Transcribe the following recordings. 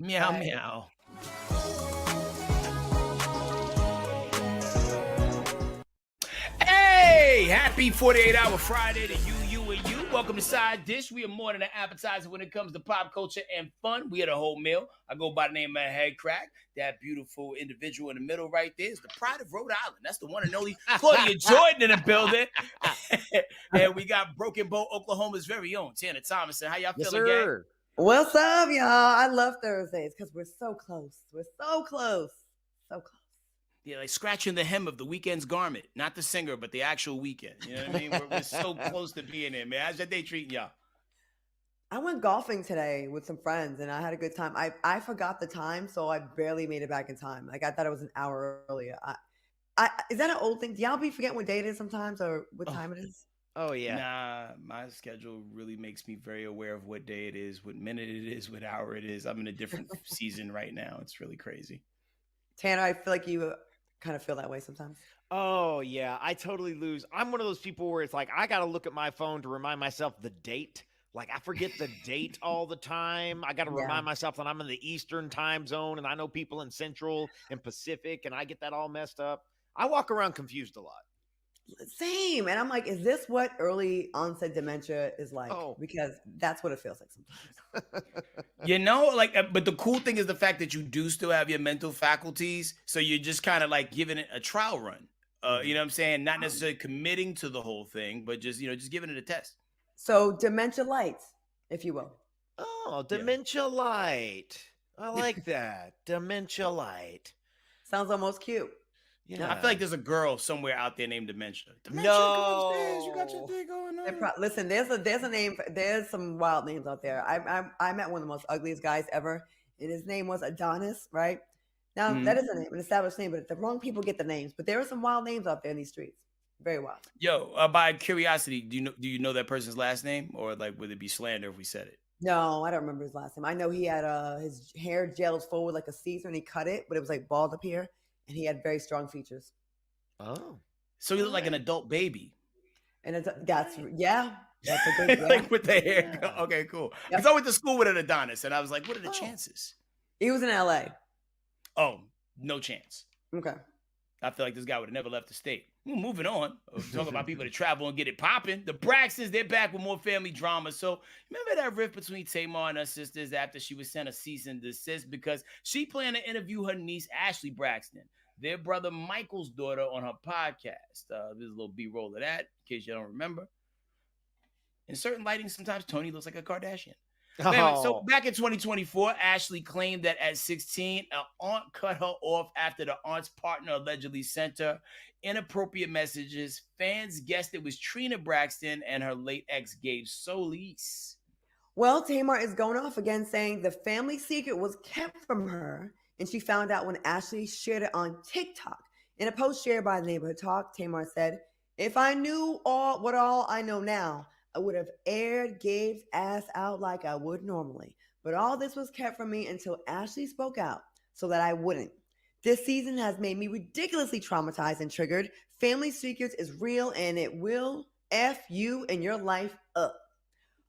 Meow, meow. Hey, happy 48-hour Friday to you, and you. Welcome to Side Dish. We are more than an appetizer when it comes to pop culture and fun. We are the whole meal. I go by the name of Headkrack. That beautiful individual in the middle right there is the pride of Rhode Island. That's the one and only Claudia Jordan in the building. And we got Broken Bow, Oklahoma's very own Tanner Thomason. How y'all Yes, feeling, gang? sir. What's up, y'all? I love Thursdays because we're so close. We're so close. So close. Yeah, like scratching the hem of the Weeknd's garment. Not the singer, but the actual Weeknd. You know what I mean? We're so close to being in, man. How's your day treating y'all? I went golfing today with some friends and I had a good time. I forgot the time, so I barely made it back in time. Like I thought it was an hour earlier. Is that an old thing? Do y'all be forgetting what day it is sometimes or what time it is? Oh, yeah. Nah, my schedule really makes me very aware of what day it is, what minute it is, what hour it is. I'm in a different season right now. It's really crazy. Tanner, I feel like you kind of feel that way sometimes. Oh, yeah. I totally lose. I'm one of those people where it's like, I got to look at my phone to remind myself the date. Like, I forget the date all the time. I got to remind myself that I'm in the Eastern time zone, and I know people in Central and Pacific, and I get that all messed up. I walk around confused a lot. Same. And I'm like, is this what early onset dementia is like? Oh. Because that's what it feels like sometimes. You know, like, but the cool thing is the fact that you do still have your mental faculties. So you're just kind of like giving it a trial run. You know what I'm saying? Not necessarily committing to the whole thing, but just, just giving it a test. So dementia light, if you will. Oh, dementia light. I like that. Dementia light. Sounds almost cute. Yeah. I feel like there's a girl somewhere out there named Dementia. Dementia, come upstairs. You got your thing going on. Listen, there's a name. There's some wild names out there. I met one of the most ugliest guys ever, and his name was Adonis. Right now, that is a name, an established name, but the wrong people get the names. But there are some wild names out there in these streets. Very wild. Yo, by curiosity, do you know that person's last name, or like would it be slander if we said it? No, I don't remember his last name. I know he had his hair gelled forward like a Caesar, and he cut it, but it was like bald up here. And he had very strong features. Oh. So he looked like an adult baby. And that's a good like with the hair. Okay, cool. Because I went to school with an Adonis, and I was like, what are the chances? He was in LA. Oh, no chance. Okay. I feel like this guy would have never left the state. Moving on. Talking about people that travel and get it popping. The Braxtons, they're back with more family drama. So remember that rift between Tamar and her sisters after she was sent a cease and desist because she planned to interview her niece, Ashley Braxton, their brother Michael's daughter, on her podcast. There's a little B-roll of that, in case you don't remember. In certain lighting, sometimes Tony looks like a Kardashian. Oh. Anyway, so back in 2024, Ashley claimed that at 16, an aunt cut her off after the aunt's partner allegedly sent her inappropriate messages. Fans guessed it was Trina Braxton and her late ex, Gabe Solis. Well, Tamar is going off again, saying the family secret was kept from her, and she found out when Ashley shared it on TikTok. In a post shared by Neighborhood Talk, Tamar said, "If I knew all I know now, I would have aired Gabe's ass out like I would normally. But all this was kept from me until Ashley spoke out so that I wouldn't. This season has made me ridiculously traumatized and triggered. Family secrets is real and it will F you and your life up."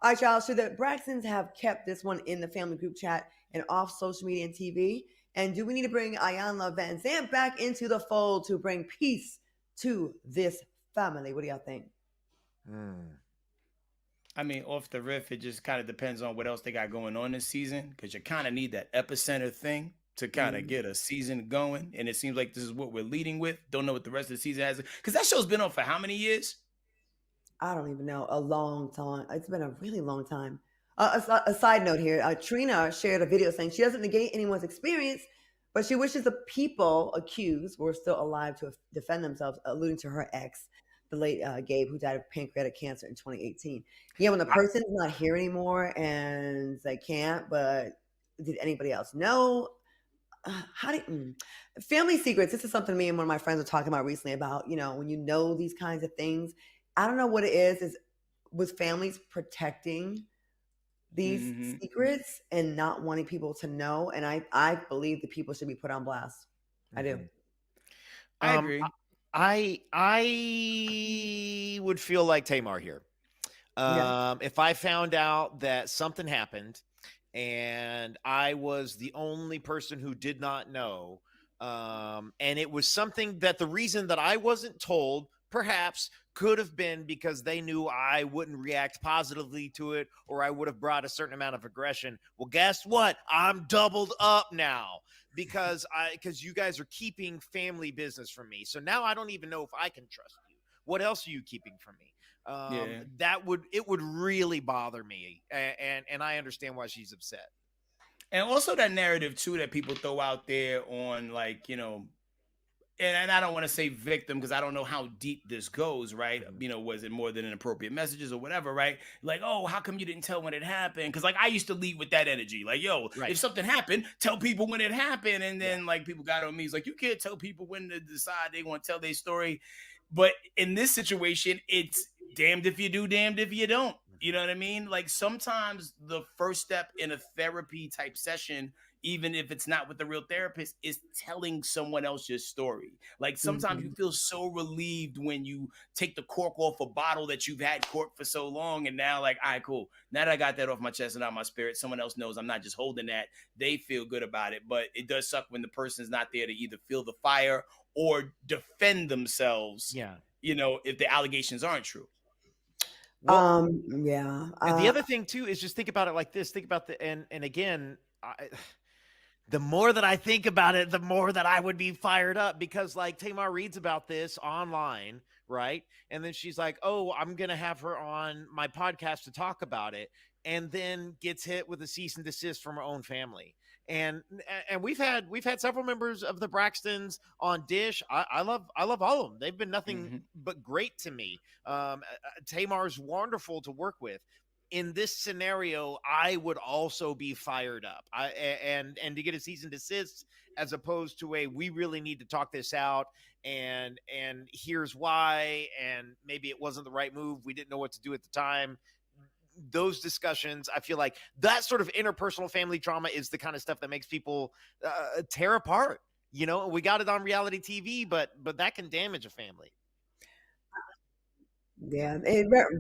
All right, y'all. So the Braxtons have kept this one in the family group chat and off social media and TV. And do we need to bring Ayanna Van Zandt back into the fold to bring peace to this family? What do y'all think? I mean, off the riff, it just kind of depends on what else they got going on this season, because you kind of need that epicenter thing to kind of get a season going. And it seems like this is what we're leading with. Don't know what the rest of the season has. Because that show's been on for how many years? I don't even know. A long time. It's been a really long time. A side note here. Trina shared a video saying she doesn't negate anyone's experience, but she wishes the people accused were still alive to defend themselves, alluding to her ex, the late Gabe, who died of pancreatic cancer in 2018. Yeah, when the person's not here anymore and they can't, but did anybody else know? Family secrets. This is something me and one of my friends were talking about recently about, when you know these kinds of things. I don't know what it is with families protecting these secrets and not wanting people to know. And I believe that people should be put on blast. I do. I agree. I would feel like Tamar here. If I found out that something happened and I was the only person who did not know. And it was something that the reason that I wasn't told perhaps could have been because they knew I wouldn't react positively to it, or I would have brought a certain amount of aggression. Well, guess what? I'm doubled up now because you guys are keeping family business from me. So now I don't even know if I can trust you. What else are you keeping from me? It would really bother me, and I understand why she's upset. And also that narrative too that people throw out there on, like, and I don't want to say victim because I don't know how deep this goes, right? Was it more than inappropriate messages or whatever, right? Like, oh, how come you didn't tell when it happened? Because like I used to lead with that energy, like, yo, Right. if something happened, tell people when it happened. And then like people got on me, it's like, you can't tell people when to decide they want to tell their story. But in this situation, it's damned if you do, damned if you don't. You know what I mean? Like sometimes the first step in a therapy type session, even if it's not with the real therapist, is telling someone else your story. Like sometimes you feel so relieved when you take the cork off a bottle that you've had corked for so long, and now like, all right, cool. Now that I got that off my chest and out my spirit, someone else knows I'm not just holding that. They feel good about it. But it does suck when the person's not there to either feel the fire or defend themselves. Yeah. If the allegations aren't true. Yeah. And the other thing too is just think about it like this. Think about and again, the more that I think about it, the more that I would be fired up, because like Tamar reads about this online, right? And then she's like, oh, I'm going to have her on my podcast to talk about it. And then gets hit with a cease and desist from her own family. And we've had several members of the Braxtons on Dish. I love all of them. They've been nothing but great to me. Tamar's wonderful to work with. In this scenario, I would also be fired up. And to get a cease and desist as opposed to we really need to talk this out, and here's why, and maybe it wasn't the right move. We didn't know what to do at the time. Those discussions, I feel like that sort of interpersonal family trauma is the kind of stuff that makes people tear apart. We got it on reality TV, but that can damage a family. Yeah,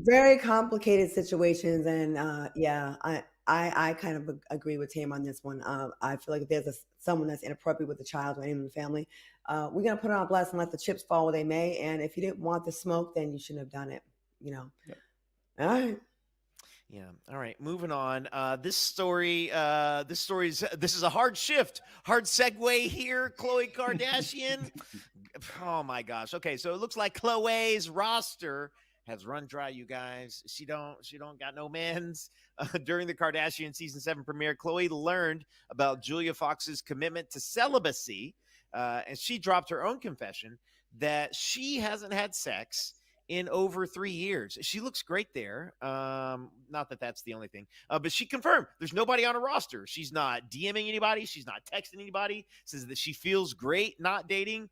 very complicated situations, and I kind of agree with Tam on this one. I feel like if there's someone that's inappropriate with the child or anyone in the family, we're gonna put it on blast and let the chips fall where they may. And if you didn't want the smoke, then you shouldn't have done it. Yep. All right. Yeah. All right. Moving on. This is a hard shift, hard segue here. Khloe Kardashian. Oh my gosh. Okay. So it looks like Khloe's roster has run dry, you guys. She don't got no mans. During the Kardashian season 7 premiere, Khloe learned about Julia Fox's commitment to celibacy, and she dropped her own confession that she hasn't had sex in over 3 years. She looks great there. Not that that's the only thing, but she confirmed there's nobody on her roster. She's not DMing anybody. She's not texting anybody. Says that she feels great not dating.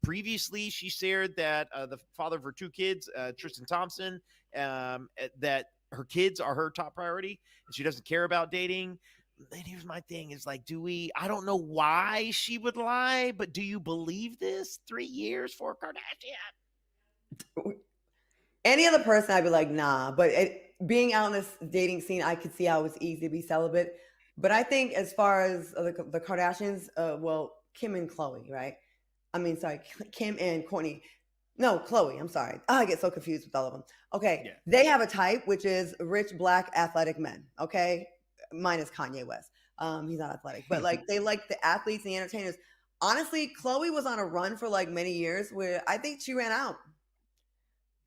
Previously, she shared that the father of her 2 kids, Tristan Thompson, that her kids are her top priority, and she doesn't care about dating. And here's my thing is like, I don't know why she would lie, but do you believe this? 3 years for Kardashian? Any other person, I'd be like, nah. But being out in this dating scene, I could see how it's easy to be celibate. But I think as far as the Kardashians, Kim and Khloe, right? I mean, sorry, Kim and Kourtney. No, Khloe. I'm sorry. I get so confused with all of them. Okay, yeah. They have a type, which is rich, black, athletic men. Okay, minus Kanye West. He's not athletic, but like they like the athletes and the entertainers. Honestly, Khloe was on a run for like many years where I think she ran out.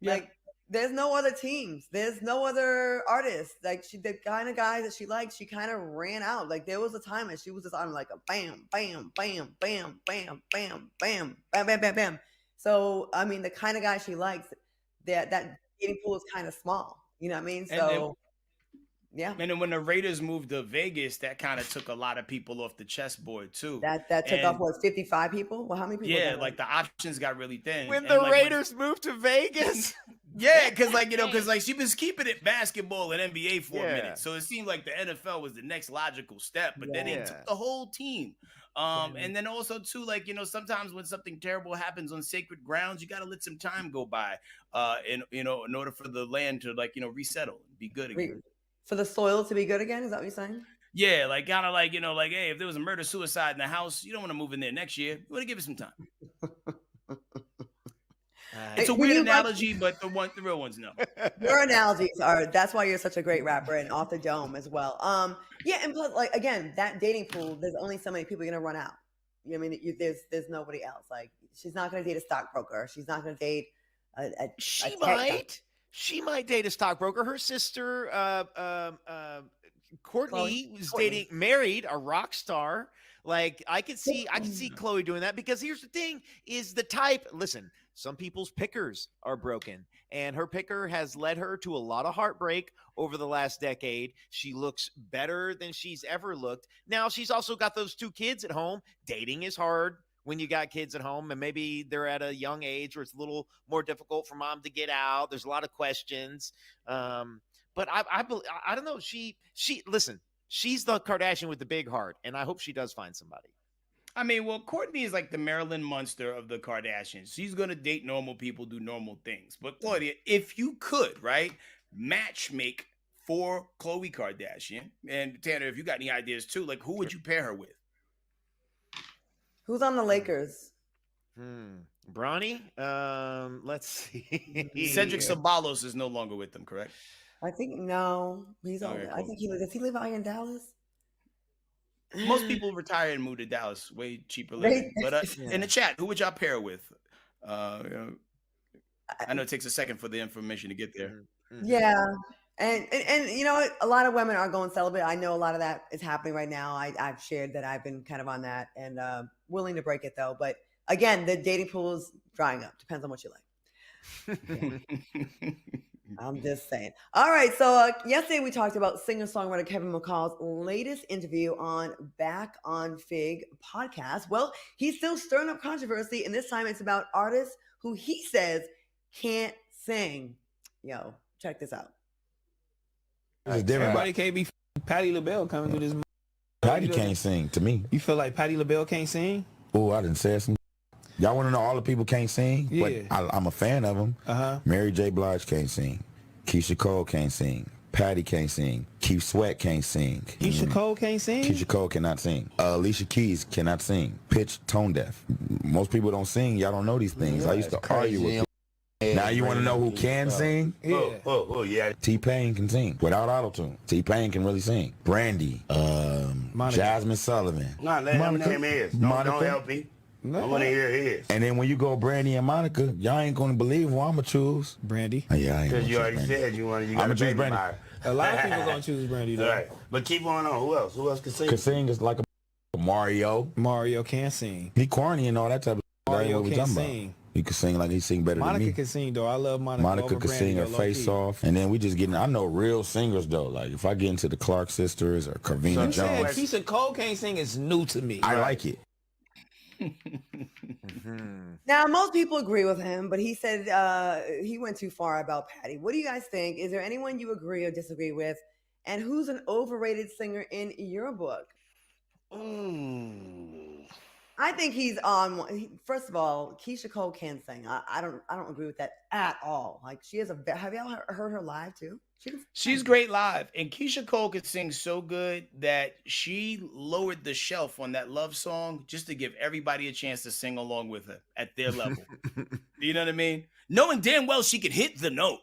Yeah. Like, there's no other teams. There's no other artists. Like, the kind of guys that she liked, she kind of ran out. Like, there was a time that she was just on like a bam, bam, bam, bam, bam, bam, bam, bam, bam, bam, bam. So, I mean, the kind of guy she likes, that dating pool is kind of small. You know what I mean? So, yeah. And then when the Raiders moved to Vegas, that kind of took a lot of people off the chessboard too. That took off, what, 55 people? Well, how many people? Yeah, like the options got really thin. When the Raiders moved to Vegas? Yeah, because like she was keeping it basketball and NBA for a minute. So it seemed like the NFL was the next logical step, but then they took the whole team. And then also too, like, sometimes when something terrible happens on sacred grounds, you got to let some time go by in order for the land to, like, resettle and be good again. For the soil to be good again, is that what you're saying? Yeah, like kind of like, like, hey, if there was a murder suicide in the house, you don't want to move in there next year. You want to give it some time. It's a When weird you watch analogy, but the real ones know. your analogies are that's why you're such a great rapper and off the dome as well. Yeah, and plus, like again, that dating pool, there's only so many people you're gonna run out. You know what I mean? There's nobody else. Like she's not gonna date a stockbroker. She's not gonna date a She tech guy. might. She might date a stockbroker. Her sister, Courtney, was married a rock star. Like I could see Khloe doing that because here's the thing: is the type. Listen, some people's pickers are broken, and her picker has led her to a lot of heartbreak over the last decade. She looks better than she's ever looked. Now she's also got those 2 kids at home. Dating is hard when you got kids at home, and maybe they're at a young age where it's a little more difficult for mom to get out. There's a lot of questions. But I don't know. She listen, she's the Kardashian with the big heart, and I hope she does find somebody. I mean, well, Courtney is like the Marilyn Munster of the Kardashians. She's going to date normal people, do normal things. But Claudia, if you could, right, match make for Khloe Kardashian, and Tanner, if you got any ideas too, like who would you pair her with? Who's on the Lakers? Bronny? Let's see. Cedric Ceballos is no longer with them, correct? I think no. He's on. Cool. I think does he live out here in Dallas? Most people retire and move to Dallas, way cheaper living. But in the chat, who would y'all pair with? I know it takes a second for the information to get there. Yeah. And you know what? A lot of women are going celibate. I know a lot of that is happening right now. I've shared that I've been kind of on that and willing to break it though. But again, the dating pool is drying up. Depends on what you like. I'm just saying. All right. So yesterday we talked about singer-songwriter Kevin McCall's latest interview on Back on Fig podcast. Well, he's still stirring up controversy, and this time it's about artists who he says can't sing. Yo, check this out. Everybody can't be Patti LaBelle coming to this. Patti can't sing to me. You feel like Patti LaBelle can't sing? Oh, I didn't say some. Y'all want to know all the people can't sing? Yeah. But I'm a fan of them. Mary J. Blige can't sing. Keisha Cole can't sing. Patti can't sing. Keith Sweat can't sing. Keisha Cole can't sing? Keisha Cole cannot sing. Alicia Keys cannot sing. Pitch, tone deaf. Most people don't sing. Y'all don't know these things. I used to argue with people. Now you want to know who can sing? Yeah. Yeah. T-Pain can sing without auto-tune. T-Pain can really sing. Brandy. Jasmine Sullivan. No, let him name his. Don't help me. I want to hear his. And then when you go Brandy and Monica, y'all ain't going to believe who I'm going to choose. Brandy. Yeah, because you already said you got to choose Brandy. A lot of people going to choose Brandy, though. Right. But keep on. Who else? Who else can sing? Can sing is like a Mario. Mario can't sing. He corny and all that type of stuff. Mario can't sing. He can sing like he sing better than me. Monica can sing, though. I love Monica. Monica can sing her face off. And then we just getting, I know real singers, though. Like, if I get into the Clark sisters or Carvina Jones. Keisha Cole can't sing is new to me. I like it. Now, most people agree with him, but he said he went too far about Patti. What do you guys think? Is there anyone you agree or disagree with? And who's an overrated singer in your book? I think he's on. First of all, Keisha Cole can sing. I don't agree with that at all. Like she has have y'all heard her live too? She's great live, and Keisha Cole could sing so good that she lowered the shelf on that love song just to give everybody a chance to sing along with her at their level. You know what I mean? Knowing damn well she could hit the note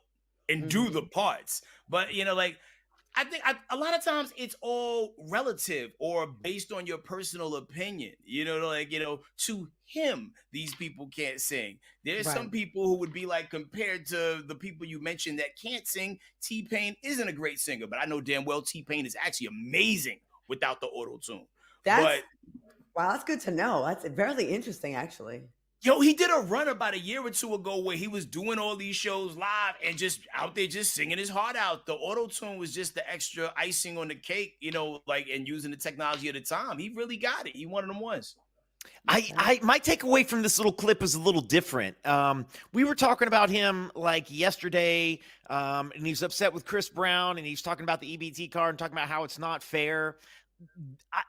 and do the parts, but like. I think a lot of times it's all relative or based on your personal opinion. To him, these people can't sing. There's some people who would be like, compared to the people you mentioned that can't sing, T-Pain isn't a great singer, but I know damn well T-Pain is actually amazing without the auto-tune. Wow, that's good to know. That's very interesting, actually. Yo, he did a run about a year or two ago where he was doing all these shows live and just out there just singing his heart out. The auto-tune was just the extra icing on the cake, and using the technology at the time. He really got it. He one of them ones. My takeaway from this little clip is a little different. We were talking about him like yesterday, and he's upset with Chris Brown, and he's talking about the EBT card and talking about how it's not fair.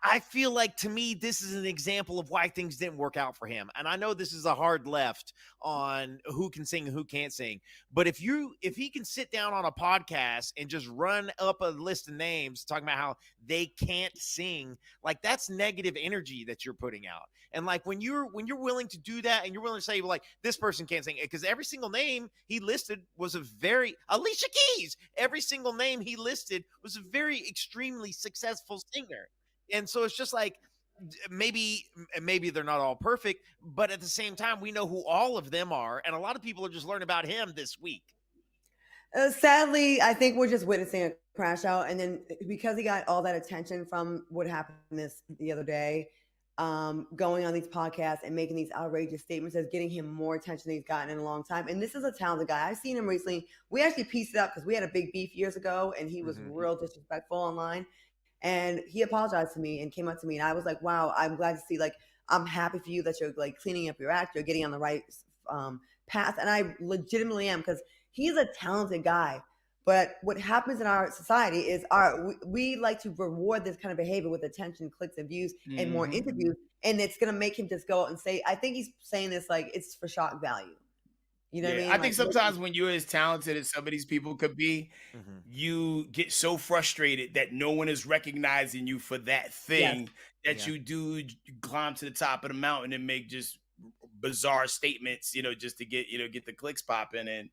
I feel like, to me, this is an example of why things didn't work out for him. And I know this is a hard left on who can sing and who can't sing. But if he can sit down on a podcast and just run up a list of names talking about how they can't sing, like, that's negative energy that you're putting out. And like, when you're willing to do that and you're willing to say, like, this person can't sing, because every single name he listed was Alicia Keys, every single name he listed was a very extremely successful singer. And so it's just like, maybe they're not all perfect, but at the same time, we know who all of them are. And a lot of people are just learning about him this week. Sadly, I think we're just witnessing a crash out. And then because he got all that attention from what happened the other day, going on these podcasts and making these outrageous statements is getting him more attention than he's gotten in a long time. And this is a talented guy. I've seen him recently. We actually pieced it up because we had a big beef years ago and he was real disrespectful online. And he apologized to me and came up to me. And I was like, wow, I'm glad to see, like, I'm happy for you that you're like cleaning up your act. You're getting on the right path. And I legitimately am, because he's a talented guy. But what happens in our society is we like to reward this kind of behavior with attention, clicks, and views and more interviews. And it's going to make him just go out and say, I think he's saying this like it's for shock value. You know what I mean? I think sometimes when you're as talented as some of these people could be, you get so frustrated that no one is recognizing you for that thing that you do climb to the top of the mountain and make just bizarre statements, just to get the clicks popping. And,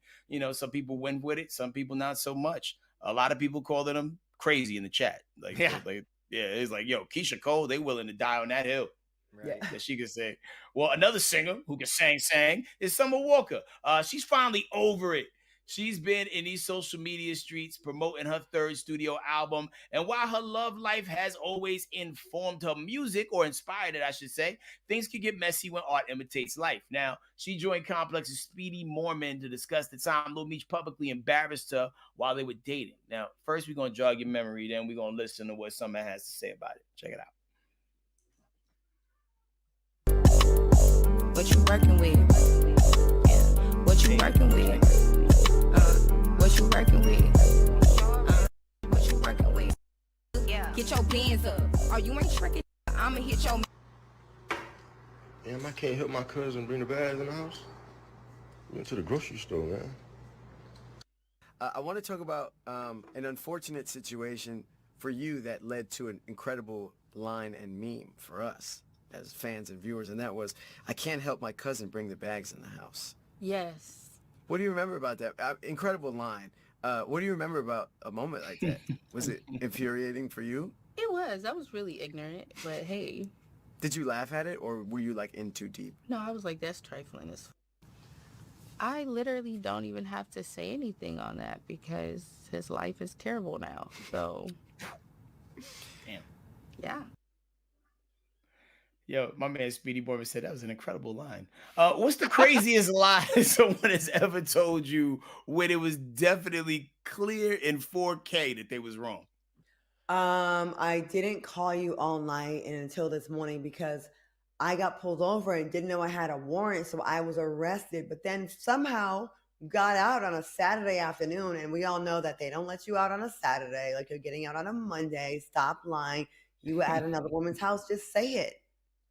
some people win with it. Some people not so much. A lot of people calling them crazy in the chat. It's like, yo, Keisha Cole, they willing to die on that hill. Right. That she could say. Well, another singer who can sang is Summer Walker. She's finally over it. She's been in these social media streets promoting her third studio album. And while her love life has always informed her music, or inspired it, I should say, things can get messy when art imitates life. Now, she joined Complex's Speedy Mormon to discuss the time Lil Meech publicly embarrassed her while they were dating. Now, first we're going to jog your memory, then we're going to listen to what Summer has to say about it. Check it out. What you working with? Yeah. What you working with? What you working with? What you working with? Yeah. Get your bands up. Or you ain't tricking. I'ma hit your. Damn, I can't help my cousin bring the bags in the house. We went to the grocery store, man. I want to talk about an unfortunate situation for you that led to an incredible line and meme for us as fans and viewers, and that was, I can't help my cousin bring the bags in the house. Yes. What do you remember about that? Incredible line. What do you remember about a moment like that? Was it infuriating for you? It was. I was really ignorant, but hey. Did you laugh at it, or were you like in too deep? No, I was like, that's trifling. I literally don't even have to say anything on that because his life is terrible now. So. Damn. Yeah. Yo, my man Speedy Mormon said that was an incredible line. What's the craziest lie someone has ever told you when it was definitely clear in 4K that they was wrong? I didn't call you all night and until this morning because I got pulled over and didn't know I had a warrant, so I was arrested. But then somehow got out on a Saturday afternoon, and we all know that they don't let you out on a Saturday. Like, you're getting out on a Monday. Stop lying. You were at another woman's house. Just say it.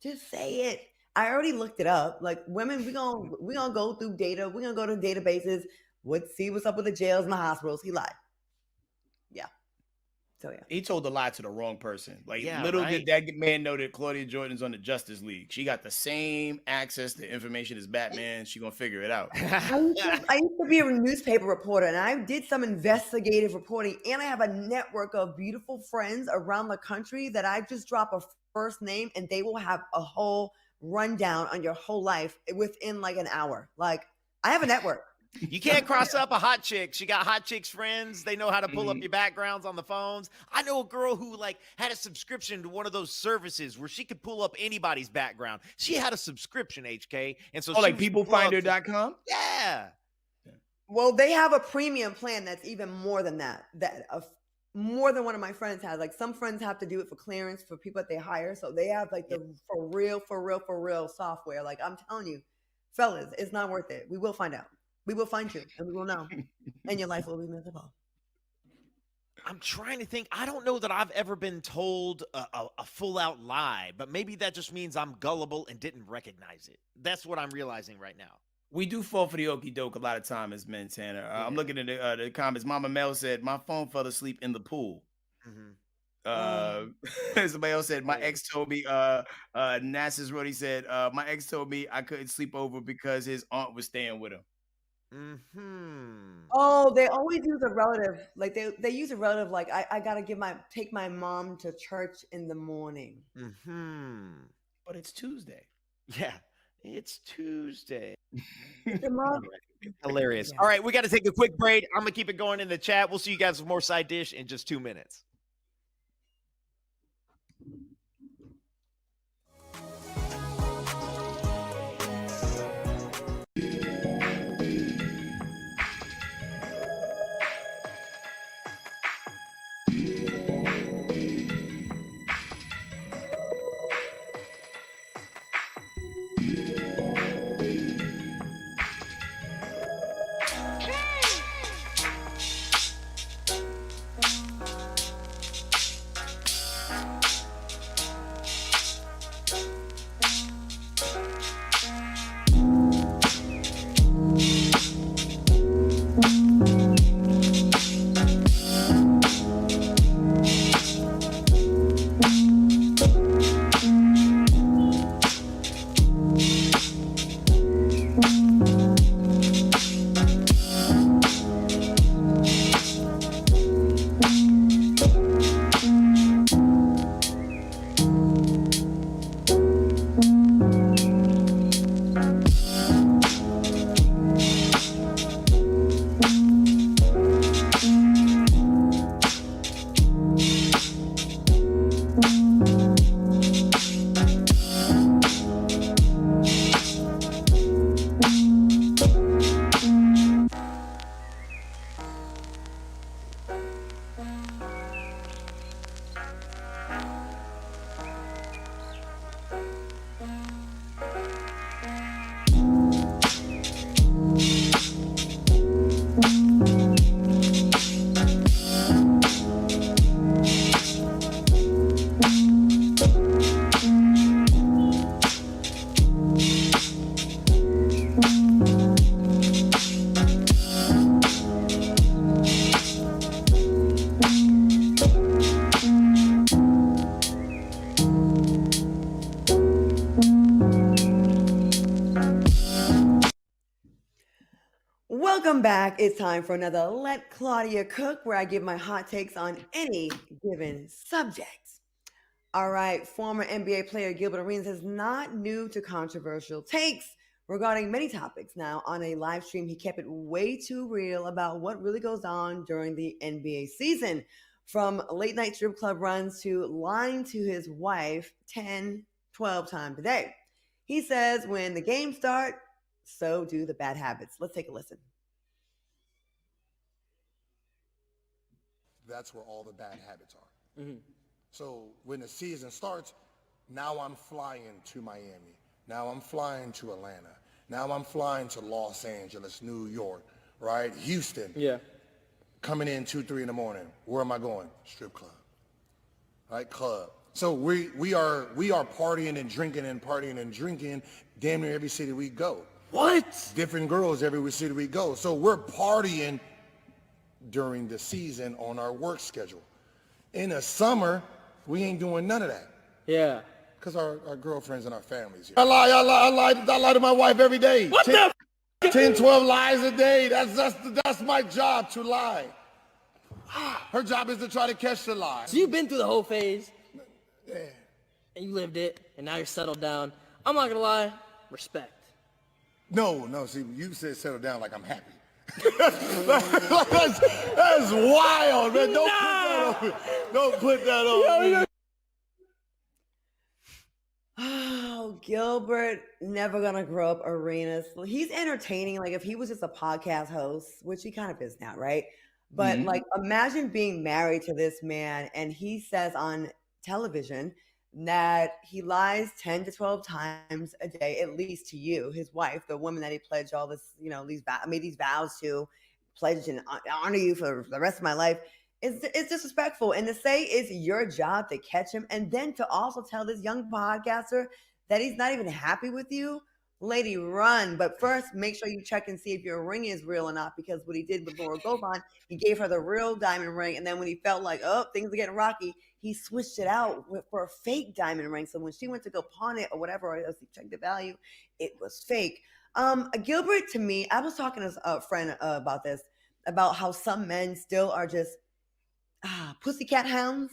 Just say it. I already looked it up. Like, women, we gonna go through data. We're gonna go to databases. See what's up with the jails and the hospitals. He lied. Yeah. So yeah. He told the lie to the wrong person. Like, Yeah, little right. did that man know that Claudia Jordan's on the Justice League. She got the same access to information as Batman. She gonna figure it out. I used to be a newspaper reporter, and I did some investigative reporting, and I have a network of beautiful friends around the country that I just drop a first name, and they will have a whole rundown on your whole life within like an hour. Like, I have a network. You can't cross up a hot chick. She got hot chicks friends. They know how to pull up your backgrounds on the phones. I know a girl who like had a subscription to one of those services where she could pull up anybody's background. She had a subscription, HK. And so like peoplefinder.com? Yeah. Well, they have a premium plan that's even more than that. More than one of my friends has. Like, some friends have to do it for clearance for people that they hire. So they have like the for real software. Like, I'm telling you, fellas, it's not worth it. We will find out. We will find you and we will know. And your life will be miserable. I'm trying to think. I don't know that I've ever been told a full-out lie, but maybe that just means I'm gullible and didn't recognize it. That's what I'm realizing right now. We do fall for the okie doke a lot of time as men, Tanner. I'm looking at the comments. Mama Mel said, my phone fell asleep in the pool. Somebody else said, my ex told me, NASA's Roddy said, my ex told me I couldn't sleep over because his aunt was staying with him. Oh, they always use a relative. Like they use a relative. Like I gotta take my mom to church in the morning. But it's Tuesday. Yeah, it's Tuesday. The mom. Hilarious. Yeah. All right, we got to take a quick break. I'm gonna keep it going in the chat. We'll see you guys with more side dish in just 2 minutes. Welcome back. It's time for another Let Claudia Cook, where I give my hot takes on any given subject. All right, former NBA player Gilbert Arenas is not new to controversial takes regarding many topics. Now, on a live stream, he kept it way too real about what really goes on during the NBA season, from late night strip club runs to lying to his wife 10, 12 times a day. He says when the games start, so do the bad habits. Let's take a listen. That's where all the bad habits are. So when the season starts, now I'm flying to Miami. Now I'm flying to Atlanta. Now I'm flying to Los Angeles, New York, right? Houston. Yeah. Coming in 2, 3 in the morning. Where am I going? Strip club. Right? Club. So we are partying and drinking damn near every city we go. What? Different girls every city we go. So we're partying during the season on our work schedule. In the summer, we ain't doing none of that. Yeah. Because our girlfriends and our families here. I lie to my wife every day. What 10, 12 lies a day. That's my job, to lie. Her job is to try to catch the lie. So you've been through the whole phase. Yeah. And you lived it, and now you're settled down. I'm not gonna lie, respect. No, see, you said settle down like I'm happy. that's wild, man. Don't put that on. Oh, Gilbert, never gonna grow up Arenas. He's entertaining. Like if he was just a podcast host, which he kind of is now, right? But like, imagine being married to this man, and he says on television that he lies 10 to 12 times a day, at least to you, his wife, the woman that he pledged all this, made these vows to, pledge and honor you for the rest of my life. It's disrespectful. And to say it's your job to catch him, and then to also tell this young podcaster that he's not even happy with you, lady, run. But first, make sure you check and see if your ring is real or not, because what he did with Laura Govan, he gave her the real diamond ring, and then when he felt like, oh, things are getting rocky, he switched it out for a fake diamond ring. So when she went to go pawn it or whatever, or else he checked the value, it was fake. Gilbert, to me, I was talking to a friend about this, about how some men still are just pussycat hounds,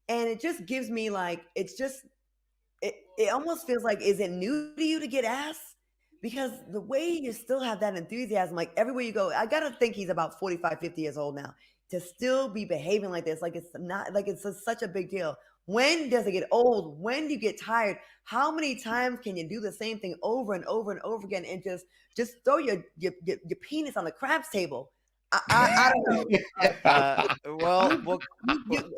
and it just gives me like, it almost feels like, is it new to you to get ass? Because the way you still have that enthusiasm, like everywhere you go, I gotta think he's about 45, 50 years old now, to still be behaving like this, like it's not, like it's such a big deal. When does it get old? When do you get tired? How many times can you do the same thing over and over and over again, and just throw your penis on the craps table? I don't know. Well,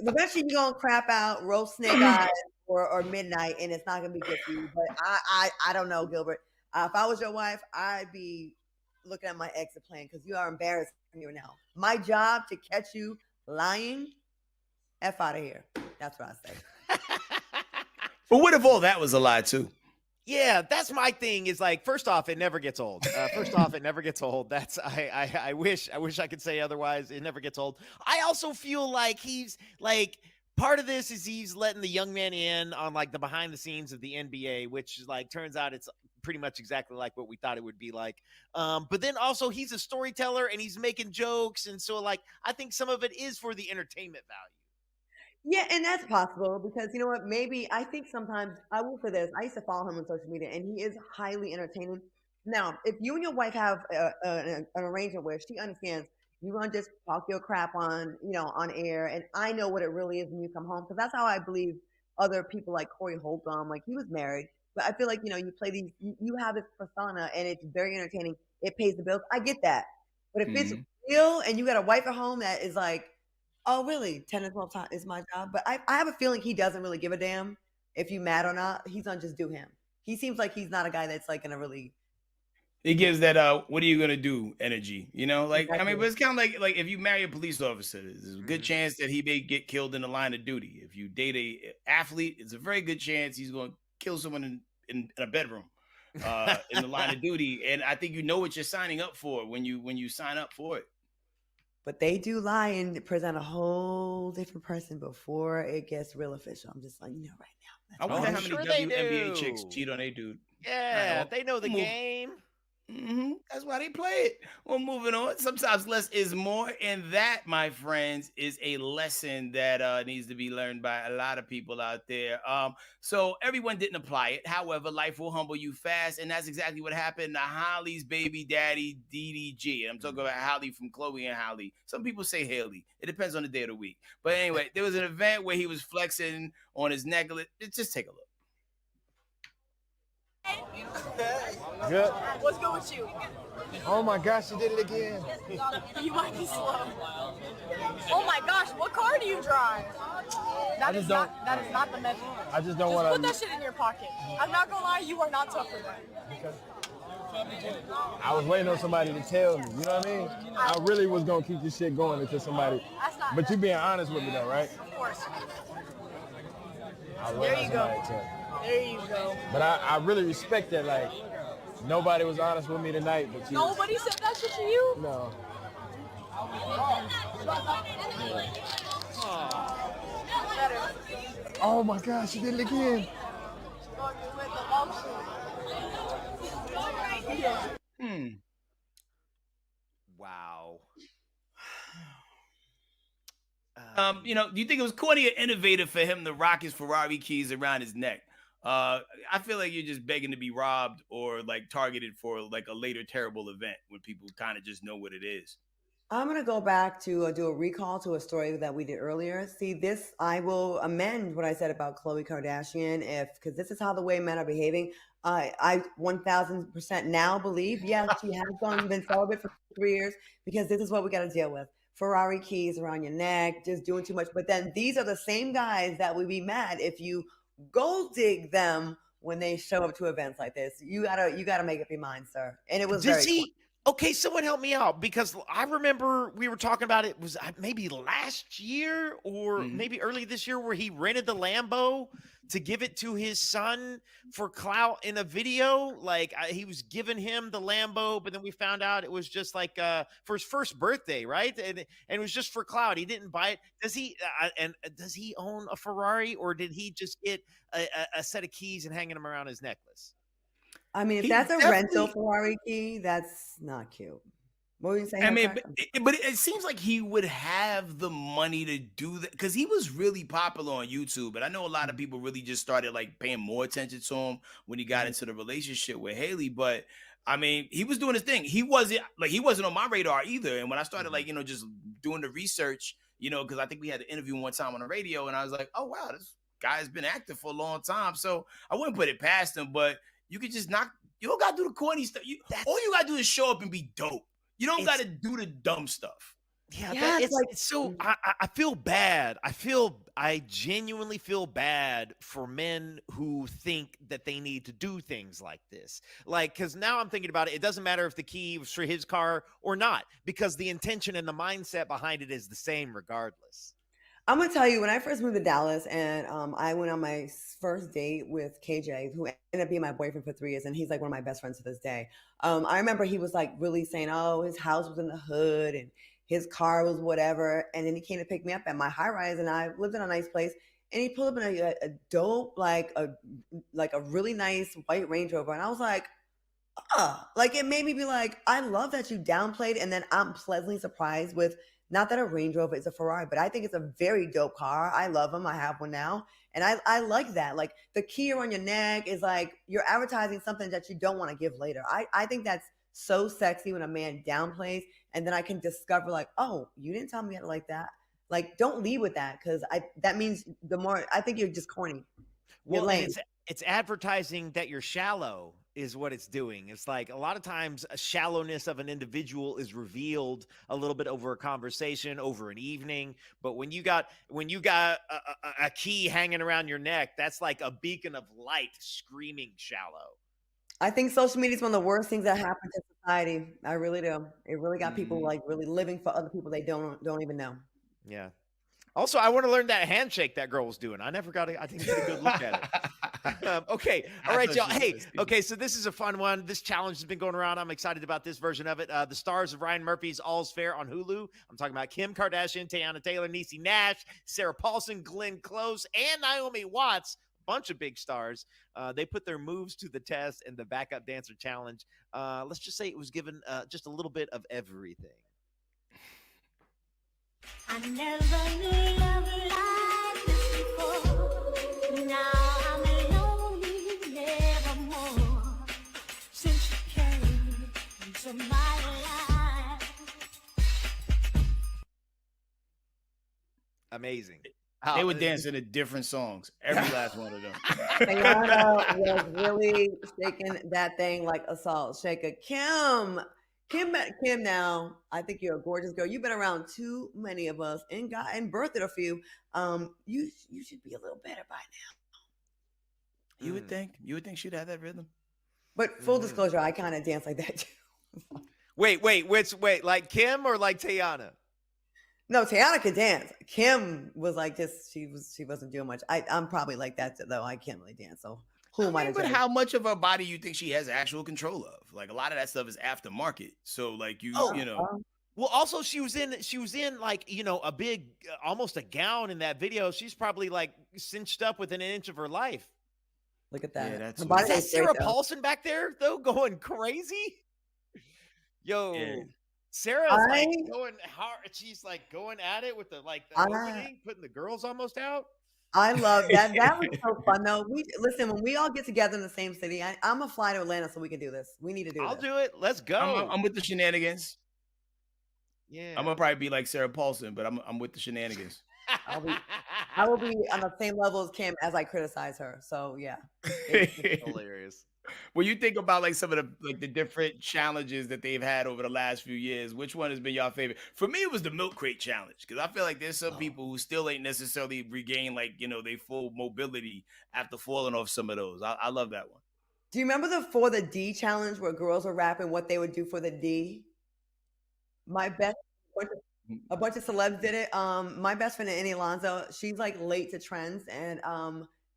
Eventually you're gonna crap out, roast snake eyes, or midnight, and it's not gonna be good for you. But I don't know, Gilbert. If I was your wife, I'd be looking at my exit plan, because you are embarrassing me right now. My job to catch you lying. F out of here. That's what I say. But what if all that was a lie too? Yeah, that's my thing. Is like, first off, it never gets old. That's I wish I could say otherwise. It never gets old. I also feel like he's like, part of this is he's letting the young man in on like the behind the scenes of the NBA, which is like, turns out it's pretty much exactly like what we thought it would be like. But then also he's a storyteller and he's making jokes, and so like I think some of it is for the entertainment value. Yeah, and that's possible, because you know what? Maybe I think sometimes, I will say this. I used to follow him on social media, and he is highly entertaining. Now, if you and your wife have an arrangement where she understands you're gonna just talk your crap on air, and I know what it really is when you come home, because that's how I believe other people like Corey Holcomb, like he was married, but I feel like you play these, you have this persona, and it's very entertaining. It pays the bills. I get that, but if it's real and you got a wife at home that is like, oh, really? 10 to 12 times is my job. But I have a feeling he doesn't really give a damn if you mad or not. He's gonna just do him. He seems like he's not a guy that's like gonna really. He gives that what are you gonna do energy, like Exactly. I mean, but it's kind of like if you marry a police officer, there's a good chance that he may get killed in the line of duty. If you date a athlete, it's a very good chance he's going to kill someone in a bedroom in the line of duty. And I think you know what you're signing up for when you sign up for it. But they do lie and present a whole different person before it gets real official. I'm just letting you know right now. I wonder how many WNBA chicks cheat on a dude. Yeah, they know the game. That's why they play it. Well, moving on. Sometimes less is more, and that, my friends, is a lesson that needs to be learned by a lot of people out there. So everyone didn't apply it. However, life will humble you fast, and that's exactly what happened to Holly's baby daddy, DDG. I'm talking about Holly from Khloe and Holly. Some people say Haley. It depends on the day of the week. But anyway, there was an event where he was flexing on his necklace. Just take a look. Good. What's good with you? Oh my gosh, you did it again. You might be slow. Oh my gosh, what car do you drive? That is not the measure. I just don't want to. Put that shit in your pocket. I'm not gonna lie, you are not tough for that. Okay. I was waiting on somebody to tell me. You know what I mean? I really was gonna keep this shit going until somebody. But you being honest with me though, right? Of course. There you go. There you go. But I really respect that. Like, nobody was honest with me tonight, but you. Nobody said that shit to you? No. Oh my gosh, you did it again. Wow. Do you think it was corny or innovative for him to rock his Ferrari keys around his neck? I feel like you're just begging to be robbed or like targeted for like a later terrible event when people kind of just know what it is. I'm going to go back to do a recall to a story that we did earlier. See, this, I will amend what I said about Khloe Kardashian, because this is how the way men are behaving. I 1000% now believe, yes, she has been celibate for 3 years, because this is what we got to deal with. Ferrari keys around your neck, just doing too much. But then these are the same guys that would be mad if you gold dig them when they show up to events like this. You gotta make up your mind, sir. And it was Okay, someone help me out because I remember we were talking about it was maybe last year or maybe early this year where he rented the Lambo to give it to his son for clout in a video. Like he was giving him the Lambo, but then we found out it was just like for his first birthday, right? And it was just for clout. He didn't buy it. Does he? And does he own a Ferrari, or did he just get a set of keys and hanging them around his necklace? I mean, if that's a rental Ferrari key, that's not cute. What were you saying? I mean, but it seems like he would have the money to do that because he was really popular on YouTube. And I know a lot of people really just started like paying more attention to him when he got into the relationship with Haley. But I mean, he was doing his thing. He wasn't on my radar either. And when I started like, just doing the research, because I think we had an interview one time on the radio and I was like, oh, wow, this guy's been active for a long time. So I wouldn't put it past him, but you could just you don't got to do the corny stuff. All you got to do is show up and be dope. You don't got to do the dumb stuff. Yeah, it's so I feel bad. I genuinely feel bad for men who think that they need to do things like this. Like, because now I'm thinking about it. It doesn't matter if the key was for his car or not, because the intention and the mindset behind it is the same regardless. I'm gonna tell you, when I first moved to Dallas and I went on my first date with KJ, who ended up being my boyfriend for 3 years, and he's like one of my best friends to this day. I remember he was like really saying, oh, his house was in the hood and his car was whatever. And then he came to pick me up at my high rise, and I lived in a nice place. And he pulled up in a dope, like a really nice white Range Rover, and I was like, like it made me be like, I love that you downplayed, and then I'm pleasantly surprised with. Not that a Range Rover is a Ferrari, but I think it's a very dope car. I love them. I have one now. And I like that. Like the key on your neck is like you're advertising something that you don't want to give later. I think that's so sexy when a man downplays and then I can discover like, oh, you didn't tell me how to like that. Like, don't lead with that because that means the more I think you're just corny. Well, it's advertising that you're shallow is what it's doing. It's like a lot of times a shallowness of an individual is revealed a little bit over a conversation, over an evening. But when you got a key hanging around your neck, that's like a beacon of light screaming shallow. I think social media is one of the worst things that happen to society. I really do. It really got people like really living for other people they don't even know. Yeah. Also, I want to learn that handshake that girl was doing. I never got I didn't get a good look at it. Okay. All right, y'all. Hey, okay, so this is a fun one. This challenge has been going around. I'm excited about this version of it. The stars of Ryan Murphy's All's Fair on Hulu. I'm talking about Kim Kardashian, Teyana Taylor, Niecy Nash, Sarah Paulson, Glenn Close, and Naomi Watts. Bunch of big stars. They put their moves to the test in the backup dancer challenge. Let's just say it was given just a little bit of everything. I never knew love like this before. Now I'm lonely, nevermore. Since you came into my life. Amazing. They were dancing to different songs, every last one of them. Teyana was really shaking that thing like a salt shaker. Kim, now, I think you're a gorgeous girl. You've been around too many of us and birthed a few. You should be a little better by now. You would think she'd have that rhythm. But full disclosure, I kind of dance like that too. Wait, like Kim or like Teyana? No, Teyana could dance. Kim was like this. She wasn't doing much. I'm probably like that though. I can't really dance. So who am I? But how much of her body you think she has actual control of? Like a lot of that stuff is aftermarket. So like you know. Well, also she was in like, a big, almost a gown in that video. She's probably like cinched up within an inch of her life. Look at that. Yeah, is that Sarah Paulson back there though, going crazy? Yo. Yeah. Sarah's like going hard. She's like going at it with the opening, putting the girls almost out. I love that. That was so fun though. Listen, when we all get together in the same city, I'm gonna fly to Atlanta so we can do this. We need to do this. I'll do it. Let's go. I'm with the shenanigans. Yeah. I'm gonna probably be like Sarah Paulson, but I'm with the shenanigans. I will be on the same level as Kim as I criticize her. So yeah. It's hilarious. When you think about like some of the different challenges that they've had over the last few years, which one has been your favorite? For me, it was the milk crate challenge because I feel like there's some people who still ain't necessarily regained their full mobility after falling off some of those. I love that one. Do you remember the For the D challenge where girls were rapping what they would do for the D? My best a bunch of celebs did it. My best friend Annie Alonso, she's like late to trends, and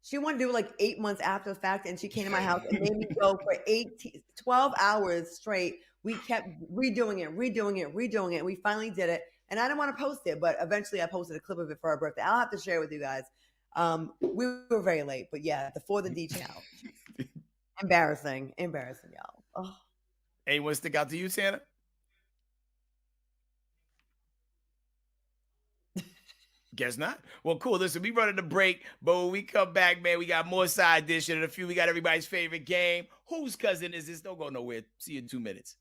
she wanted to do it like 8 months after the fact, and she came to my house and made me go for 12 hours straight. We kept redoing it. And we finally did it, and I didn't want to post it, but eventually I posted a clip of it for our birthday. I'll have to share it with you guys. We were very late, but yeah, the For the D challenge. Embarrassing, y'all. Oh. Anyone stick out to you, Santa? Guess not. Well, cool. Listen, we running the break, but when we come back, man, we got more side dish and a few. We got everybody's favorite game. Whose cousin is this? Don't go nowhere. See you in 2 minutes.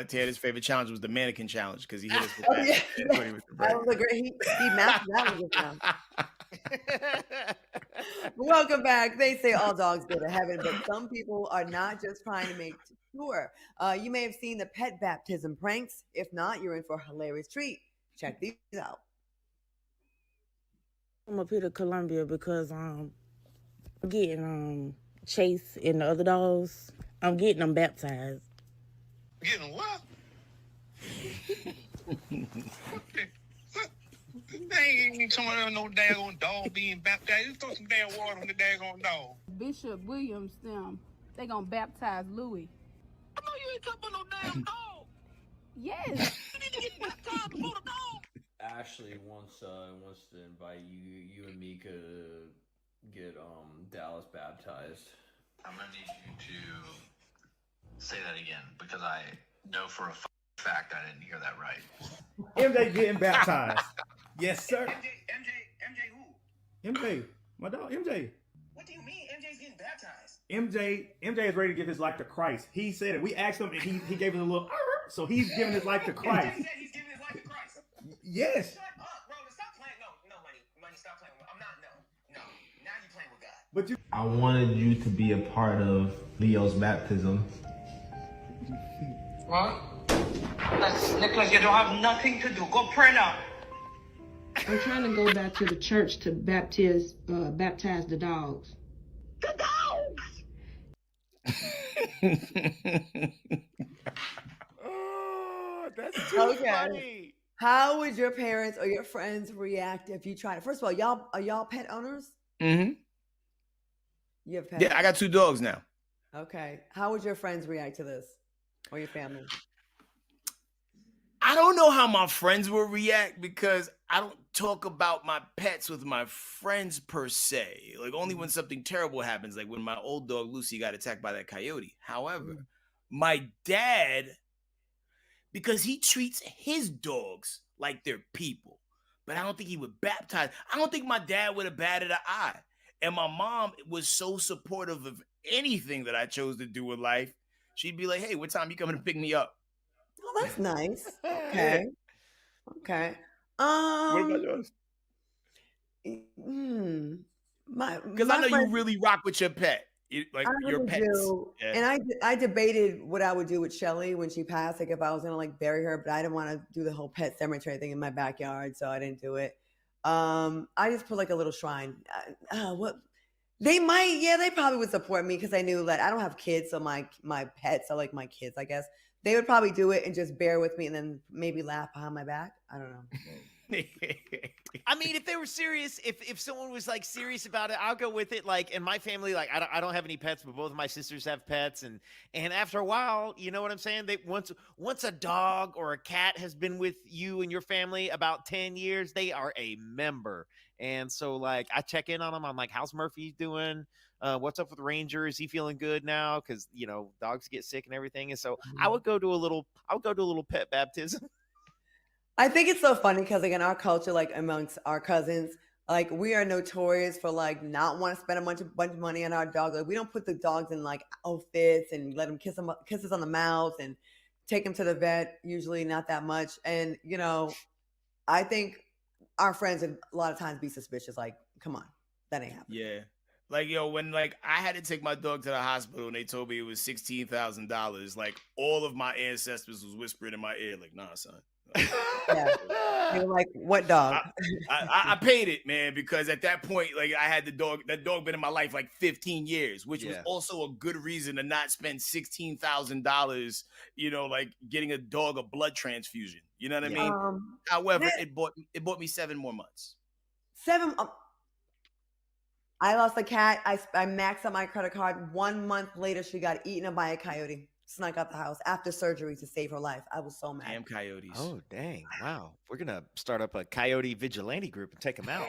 Tanner's favorite challenge was the mannequin challenge because he hit us with that. That was a great. He mastered that one. Welcome back. They say all dogs go to heaven, but some people are not just trying to make sure. You may have seen the pet baptism pranks. If not, you're in for a hilarious treat. Check these out. I'm up here to Columbia because I'm getting Chase and the other dogs. I'm getting them baptized. Getting what? They ain't even talking about no daggone dog being baptized. Just throw some damn water on the daggone dog. Bishop Williams, they gonna baptize Louis. I know you ain't talking about no damn dog. Yes. You need to get baptized before the dog. Ashley wants to invite you and Mika to get Dallas baptized. I'm gonna need you to say that again because I know for a fact I didn't hear that right. MJ getting baptized. Yes, sir. MJ who? MJ, my dog, MJ. What do you mean MJ's getting baptized? MJ is ready to give his life to Christ. He said it. We asked him, and he gave us a little. So he's giving his life to Christ. MJ said he's giving his life to Christ. Yes. Shut up, bro. Stop playing. No, money, stop playing. I'm not. No. Now you playing with God. But you. I wanted you to be a part of Leo's baptism. What? Nicholas, you don't have nothing to do. Go pray now. I'm trying to go back to the church to baptize the dogs. The dogs! Oh, that's too funny. How would your parents or your friends react if you tried it? First of all, are y'all pet owners? Mm-hmm. You have pets? Yeah, I got 2 dogs now. Okay. How would your friends react to this? Or your family? I don't know how my friends will react because I don't talk about my pets with my friends per se. Like only when something terrible happens, like when my old dog Lucy got attacked by that coyote. However, my dad, because he treats his dogs like they're people, but I don't think he would baptize. I don't think my dad would have batted an eye. And my mom was so supportive of anything that I chose to do with life. She'd be like, "Hey, what time you coming to pick me up?" Oh, that's nice. Okay. Okay. What about yours? Because I know you really rock with your pet, like I your really pets. do. Yeah. And I debated what I would do with Shelly when she passed, like if I was gonna like bury her, but I didn't want to do the whole pet cemetery thing in my backyard, so I didn't do it. I just put like a little shrine. What they might, yeah, they probably would support me because I knew that I don't have kids, so my pets are like my kids, I guess. They would probably do it and just bear with me and then maybe laugh behind my back. I don't know. I mean, if they were serious, if someone was like serious about it, I'll go with it. Like in my family, like I don't have any pets, but both of my sisters have pets, and after a while, you know what I'm saying? They once a dog or a cat has been with you and your family about 10 years, they are a member. And so like I check in on them. I'm like, how's Murphy doing? What's up with Ranger? Is he feeling good now? Because you know dogs get sick and everything. And so I would go to a little pet baptism. I think it's so funny because like in our culture, like amongst our cousins, like we are notorious for like not want to spend a bunch of money on our dog. Like we don't put the dogs in like outfits and let them kisses on the mouth and take them to the vet. Usually not that much. And you know, I think our friends would a lot of times be suspicious. Like, come on, that ain't happening. Yeah. Like, yo, when like I had to take my dog to the hospital and they told me it was $16,000, like all of my ancestors was whispering in my ear, like, nah, son. Yeah. They were like, what dog? I paid it, man, because at that point, like I had the dog. That dog been in my life like 15 years, which was also a good reason to not spend $16,000. You know, like getting a dog a blood transfusion. You know what I mean? However, it bought me 7 more months. 7. I lost a cat. I maxed out my credit card. 1 month later, she got eaten up by a coyote. Snuck out the house after surgery to save her life. I was so mad. Damn coyotes. Oh, dang. Wow. We're going to start up a coyote vigilante group and take them out.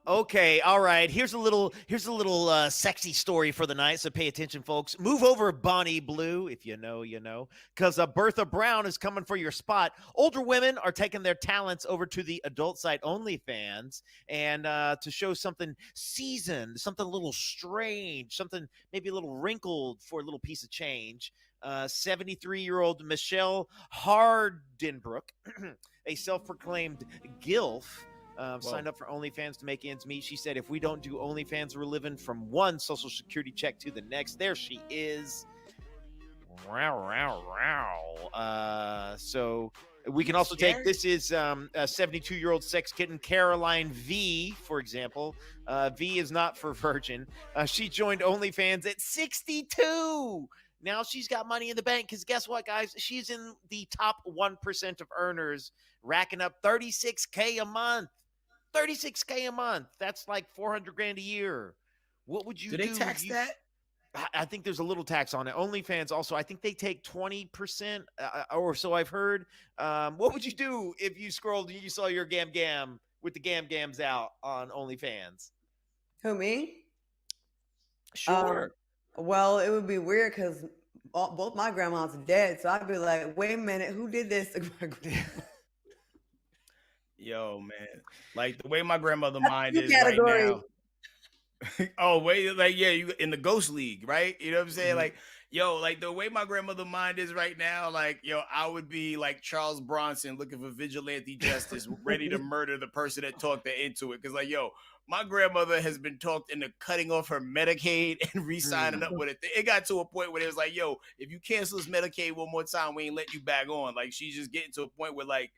Okay. All right. Here's a little sexy story for the night. So pay attention, folks. Move over, Bonnie Blue. If you know, you know, because Bertha Brown is coming for your spot. Older women are taking their talents over to the adult site OnlyFans and to show something seasoned, something a little strange, something maybe a little wrinkled for a little piece of change. 73-year-old Michelle Hardenbrook, a self-proclaimed GILF, signed up for OnlyFans to make ends meet. She said, if we don't do OnlyFans, we're living from one Social Security check to the next. There she is. So we can also take, this is a 72-year-old sex kitten, Caroline V, for example. V is not for virgin. She joined OnlyFans at 62. Now she's got money in the bank because guess what, guys? She's in the top 1% of earners, racking up $36K a month. $36K a month. That's like $400,000 a year. What would you do? Do they tax that? I think there's a little tax on it. OnlyFans also, I think they take 20% or so I've heard. What would you do if you scrolled and you saw your gam with the gams out on OnlyFans? Who, me? Sure. Well, it would be weird because both my grandmas are dead. So I'd be like, wait a minute, who did this? Yo, man. Like the way my grandmother mind is categories. right now. Oh, wait, like, yeah, you in the ghost league, right? You know what I'm saying? Like, yo, like the way my grandmother mind is right now, like, yo, I would be like Charles Bronson looking for vigilante justice, ready to murder the person that talked her into it. Cause like, yo, my grandmother has been talked into cutting off her Medicaid and re-signing up with it. It got to a point where it was like, yo, if you cancel this Medicaid one more time, we ain't let you back on. Like, she's just getting to a point where like,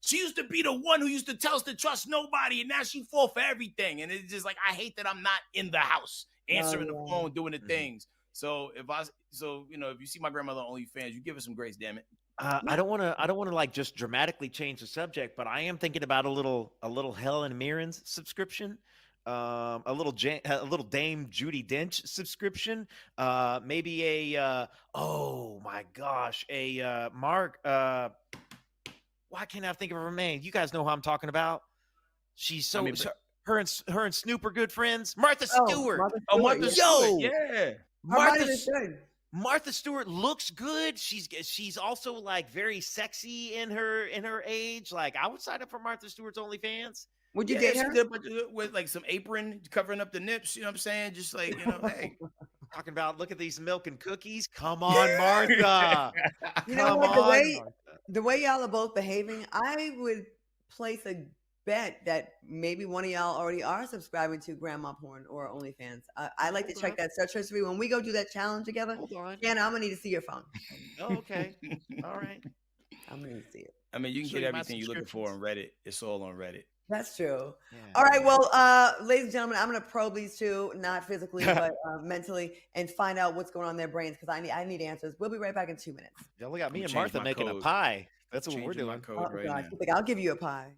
she used to be the one who used to tell us to trust nobody, and now she fall for everything. And it's just like, I hate that I'm not in the house answering the phone, doing the things. So if you see my grandmother on OnlyFans, you give her some grace, damn it. I don't want to like just dramatically change the subject, but I am thinking about a little Helen Mirren's subscription, a little Dame Judi Dench subscription, maybe a oh my gosh, a Mark Why can't I think of her name? You guys know who I'm talking about. She's so, her and Snoop are good friends. Martha Stewart. Martha Stewart. Yeah. Martha Stewart looks good. She's also like very sexy in her age. Like I would sign up for Martha Stewart's OnlyFans. Would you date her? She did with like some apron covering up the nips. You know what I'm saying? Just like, hey. Talking about, look at these milk and cookies. Come on, Martha. You know what? The way y'all are both behaving, I would place a bet that maybe one of y'all already are subscribing to grandma porn or OnlyFans. I like to check that search history. When we go do that challenge together, Ken, I'm gonna need to see your phone. Oh, okay. All right. I'm gonna need to see it. I mean, you can get everything you're looking for on Reddit. It's all on Reddit. That's true. Yeah. All right. Well, ladies and gentlemen, I'm going to probe these two, not physically, but mentally, and find out what's going on in their brains because I need answers. We'll be right back in 2 minutes. Y'all got me and Martha making a pie. That's what we're doing. I'll give you a pie.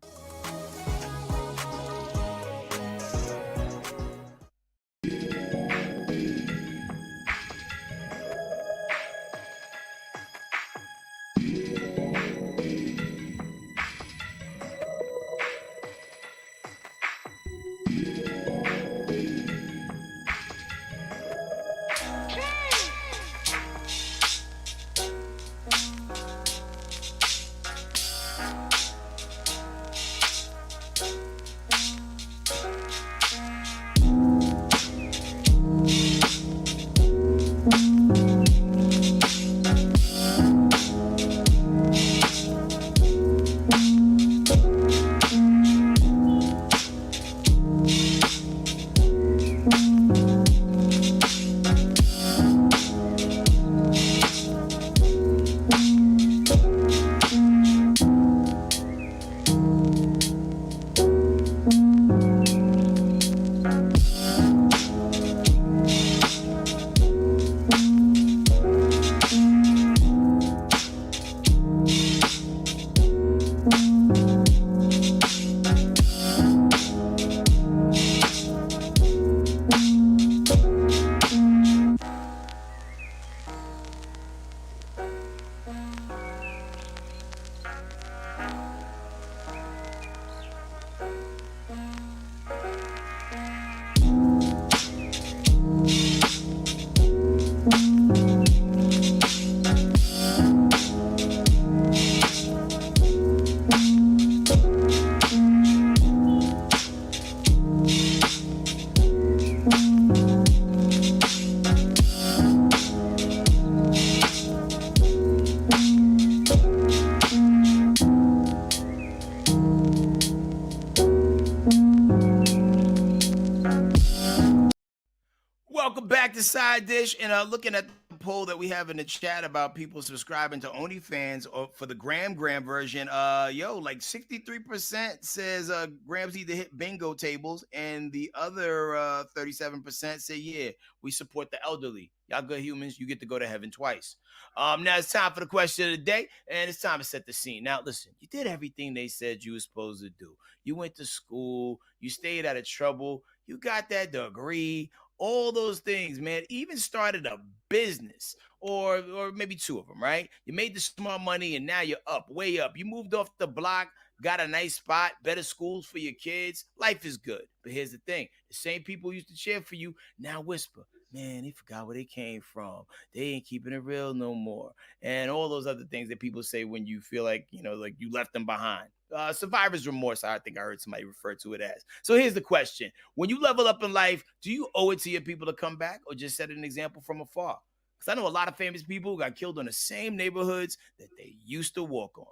Welcome back to Side Dish, and looking at the poll that we have in the chat about people subscribing to OnlyFans or for the Graham version, like 63% says Grams need to hit bingo tables, and the other 37% say, yeah, we support the elderly. Y'all good humans, you get to go to heaven twice. Now it's time for the question of the day, and it's time to set the scene. Now, listen, you did everything they said you were supposed to do. You went to school, you stayed out of trouble, you got that degree, all those things, man. Even started a business or maybe two of them, right? You made the small money and now you're up, way up. You moved off the block, got a nice spot, better schools for your kids. Life is good. But here's the thing. The same people who used to cheer for you now whisper, man, they forgot where they came from. They ain't keeping it real no more. And all those other things that people say when you feel like, like you left them behind. Survivor's remorse, I think I heard somebody refer to it as. So here's the question. When you level up in life, do you owe it to your people to come back or just set an example from afar? Because I know a lot of famous people who got killed in the same neighborhoods that they used to walk on.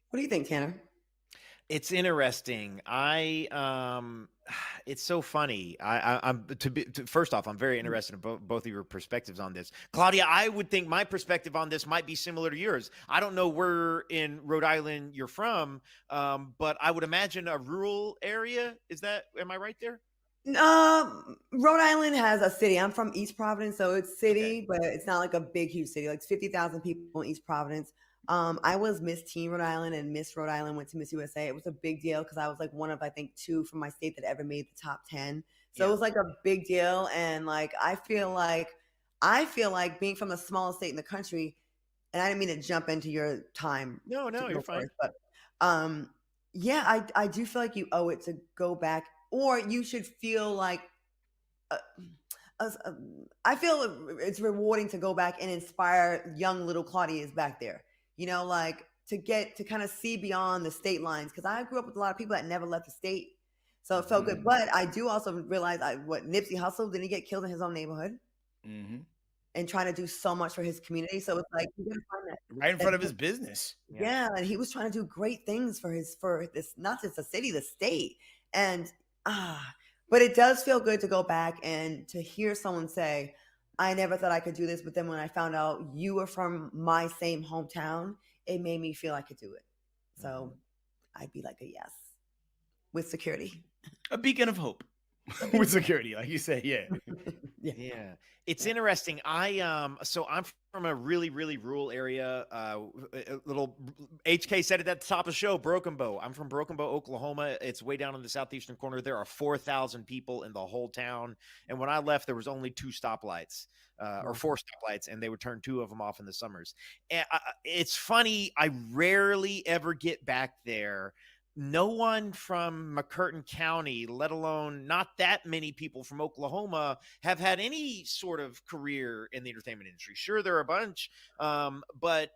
What do you think, Tanner? It's interesting. It's so funny. First off, I'm very interested in both of your perspectives on this. Claudia, I would think my perspective on this might be similar to yours. I don't know where in Rhode Island you're from, but I would imagine a rural area. Am I right there? Rhode Island has a city. I'm from East Providence, so it's city, but it's not like a big, huge city. Like 50,000 people in East Providence. I was Miss Teen Rhode Island, and Miss Rhode Island went to Miss USA. It was a big deal because I was like one of, I think, 2 from my state that ever made the top 10. So It was like a big deal. And like, I feel like being from the smallest state in the country, and I didn't mean to jump into your time. No, you're fine. But yeah, I do feel like you owe it to go back, or you should feel like. I feel it's rewarding to go back and inspire young little Claudia is back there. You know, like to kind of see beyond the state lines, because I grew up with a lot of people that never left the state, so it felt good. But I do also realize what Nipsey Hussle, didn't he get killed in his own neighborhood? And trying to do so much for his community. So it's like you gotta find that right in front of his business. Yeah, and he was trying to do great things for this, not just the city, the state. And but it does feel good to go back and to hear someone say, I never thought I could do this, but then when I found out you were from my same hometown, it made me feel I could do it. So I'd be like a yes with security. A beacon of hope. With security, like you say, yeah. Yeah. It's interesting. So I'm from a really, really rural area. A little HK said it at the top of the show, Broken Bow. I'm from Broken Bow, Oklahoma. It's way down in the southeastern corner. There are 4,000 people in the whole town. And when I left, there was only 2 stoplights. Or 4 stoplights, and they would turn 2 of them off in the summers. And it's funny. I rarely ever get back there. No one from McCurtain County, let alone not that many people from Oklahoma, have had any sort of career in the entertainment industry. Sure, there are a bunch, but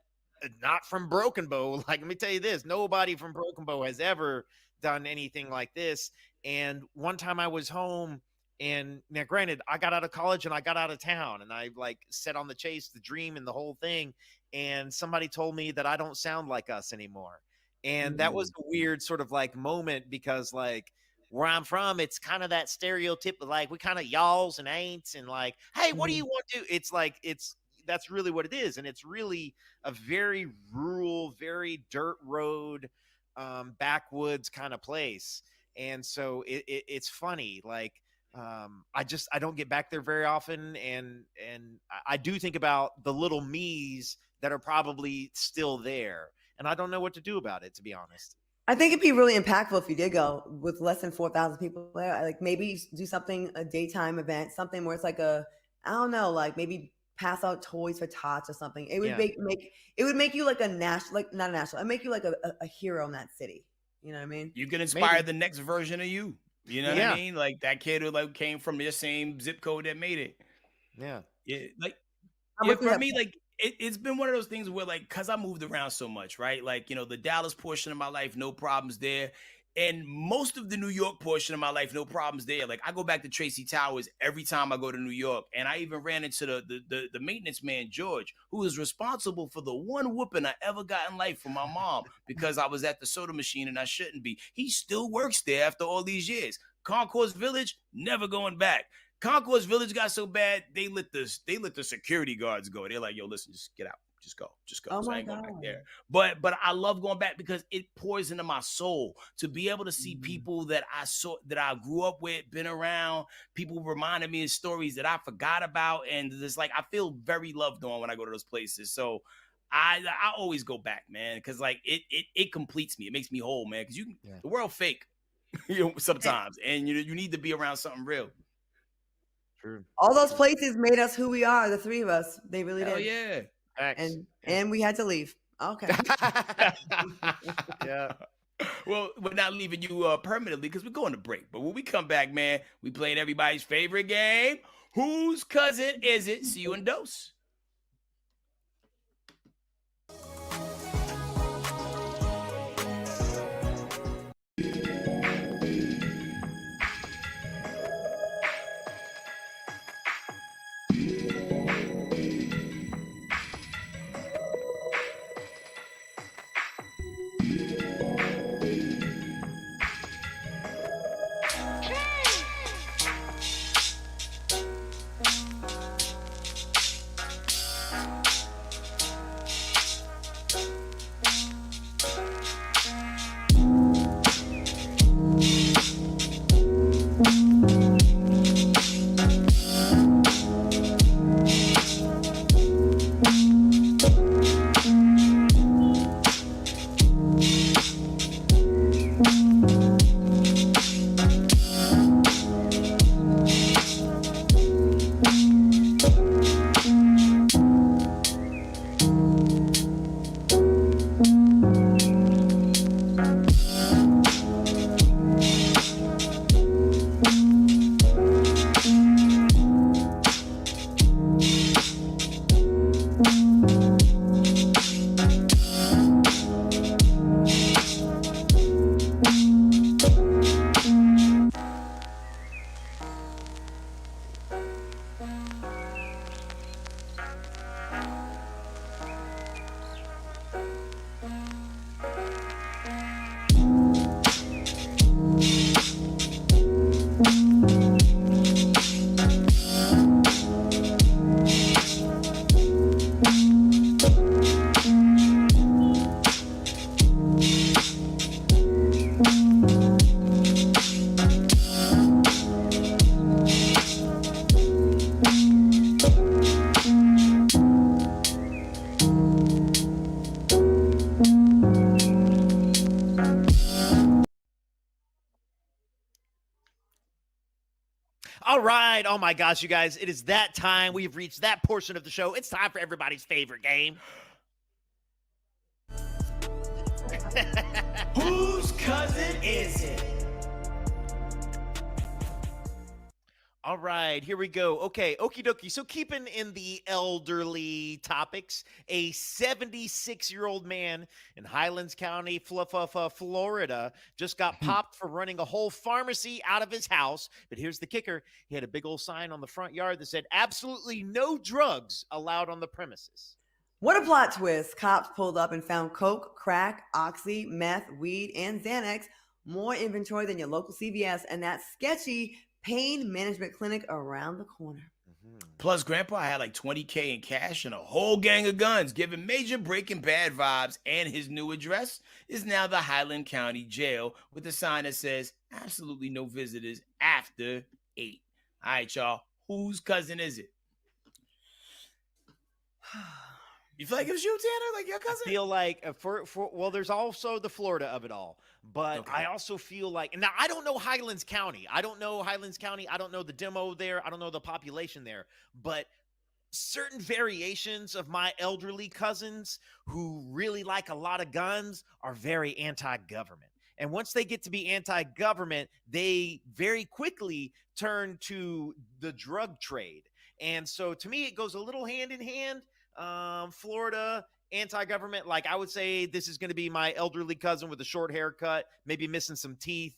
not from Broken Bow. Like, let me tell you this, nobody from Broken Bow has ever done anything like this. And one time I was home, and now granted, I got out of college and I got out of town, and I like set on the chase, the dream, and the whole thing. And somebody told me that I don't sound like us anymore. And that was a weird sort of like moment, because like where I'm from, it's kind of that stereotype of like, we kind of y'alls and ain'ts and like, hey, what do you want to do? It's like, that's really what it is. And it's really a very rural, very dirt road, backwoods kind of place. And so it's funny. Like, I don't get back there very often. And I do think about the little me's that are probably still there. And I don't know what to do about it, to be honest. I think it'd be really impactful if you did go with less than 4,000 people there. Like maybe do something, a daytime event, something where it's like I don't know, like maybe pass out toys for tots or something. It would make you like a national, like not a national. It'd make you like a hero in that city. You know what I mean? You can inspire the next version of you. You know what I mean? Like that kid who like came from the same zip code that made it. Yeah. Yeah. Like for me, like. It's been one of those things where, like, because I moved around so much, right? Like, you know, the Dallas portion of my life, no problems there. And most of the New York portion of my life, no problems there. Like, I go back to Tracy Towers every time I go to New York. And I even ran into the maintenance man, George, who is responsible for the one whooping I ever got in life from my mom because I was at the soda machine and I shouldn't be. He still works there after all these years. Concourse Village, never going back. Concourse Village got so bad, they let the security guards go. They're like, yo, listen, just get out. Just go. Oh so I ain't going back there. But I love going back because it pours into my soul to be able to see people that I grew up with, been around, people reminded me of stories that I forgot about. And it's like, I feel very loved on when I go to those places. So I always go back, man. Cause like it completes me. It makes me whole, man. Cause the world fake, you know, sometimes. And you need to be around something real. True. All those places made us who we are, the 3 of us. They really did. Oh yeah. And we had to leave. Okay. Yeah. Well, we're not leaving you permanently because we're going to break. But when we come back, man, we played everybody's favorite game. Whose cousin is it? See you in dose. All right. Oh my gosh, you guys. It is that time. We've reached that portion of the show. It's time for everybody's favorite game. Whose cousin is it? All right, here we go. Okay, okie dokie. So keeping in the elderly topics, a 76-year-old man in Highlands County, Florida, just got popped for running a whole pharmacy out of his house. But here's the kicker. He had a big old sign on the front yard that said, absolutely no drugs allowed on the premises. What a plot twist. Cops pulled up and found coke, crack, oxy, meth, weed, and Xanax. More inventory than your local CVS and that sketchy pain management clinic around the corner. Plus, Grandpa had like $20K in cash and a whole gang of guns, giving major Breaking Bad vibes, and his new address is now the Highland County Jail with a sign that says, absolutely no visitors after 8. All right, y'all, whose cousin is it? You feel like it was you, Tanner? Like your cousin? I feel like, well, there's also the Florida of it all. But okay. I also feel like, now I don't know Highlands County. I don't know the demo there. I don't know the population there. But certain variations of my elderly cousins who really like a lot of guns are very anti-government. And once they get to be anti-government, they very quickly turn to the drug trade. And so to me, it goes a little hand in hand. Florida, anti-government. Like I would say this is going to be my elderly cousin with a short haircut, maybe missing some teeth,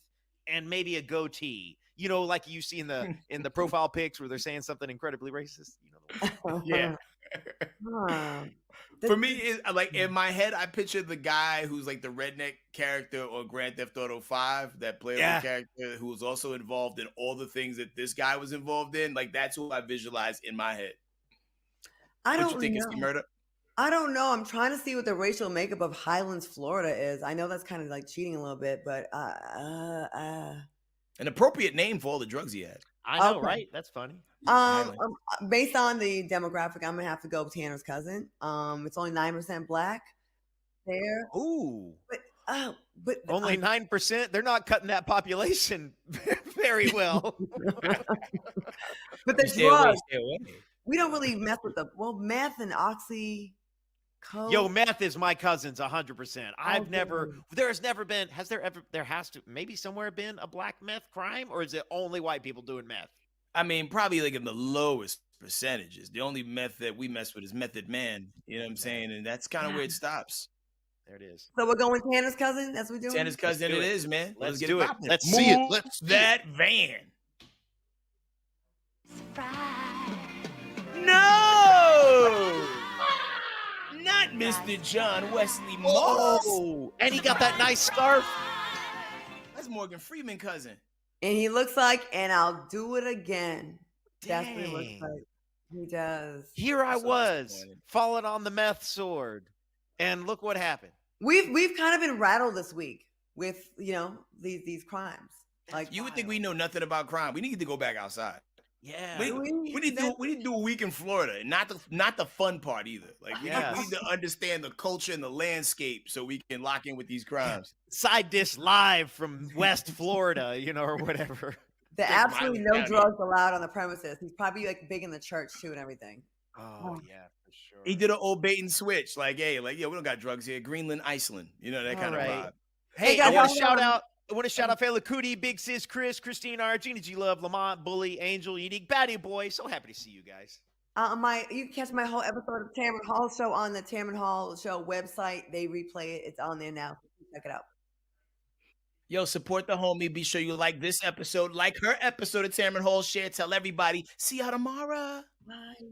and maybe a goatee. You know, like you see in the profile pics where they're saying something incredibly racist. You know, yeah. For me, like in my head, I picture the guy who's like the redneck character on Grand Theft Auto 5, that playable character who was also involved in all the things that this guy was involved in. Like that's who I visualize in my head. I don't you think know. It's murder? I don't know. I'm trying to see what the racial makeup of Highlands, Florida is. I know that's kind of like cheating a little bit, but an appropriate name for all the drugs he had. I know, right? That's funny. Based on the demographic, I'm gonna have to go with Tanner's cousin. It's only 9% black there. Ooh, but only 9%. They're not cutting that population very well. But the drugs. We don't really mess with meth and oxy, coke. Yo, meth is my cousin's 100%. There has to maybe somewhere been a black meth crime, or is it only white people doing meth? I mean, probably like in the lowest percentages. The only meth that we mess with is Method Man. You know what I'm saying? And that's kind of where it stops. There it is. So we're going Tanner's cousin? That's what we're doing? Tanner's cousin it is, man. Let's get it. Let's see it. Let's that van. No! Not Mr. John Wesley Moss. Oh, and he got that nice scarf. That's Morgan Freeman cousin. And he looks like, and I'll do it again. Dang. That's what he looks like. He does. Here I was, falling on the meth sword. And look what happened. We've kind of been rattled this week with, these crimes. Like you would think we know nothing about crime. We need to go back outside. Yeah, we need to do a week in Florida, and not the fun part either. Like we need to understand the culture and the landscape so we can lock in with these crimes. Side dish live from West Florida, or whatever. The absolutely no drugs allowed on the premises. He's probably like big in the church too and everything. Oh yeah, for sure. He did an old bait and switch, like, hey, we don't got drugs here. Greenland, Iceland, that kind of vibe. Hey, I want to shout out. I want to shout out Fela Kuti, Big Sis, Chris, Christine R, Gina G Love, Lamont, Bully, Angel, Unique, Batty Boy. So happy to see you guys. You can catch my whole episode of Tamron Hall Show on the Tamron Hall Show website. They replay it. It's on there now. Check it out. Yo, support the homie. Be sure you like this episode, like her episode of Tamron Hall. Share, tell everybody. See y'all tomorrow. Bye.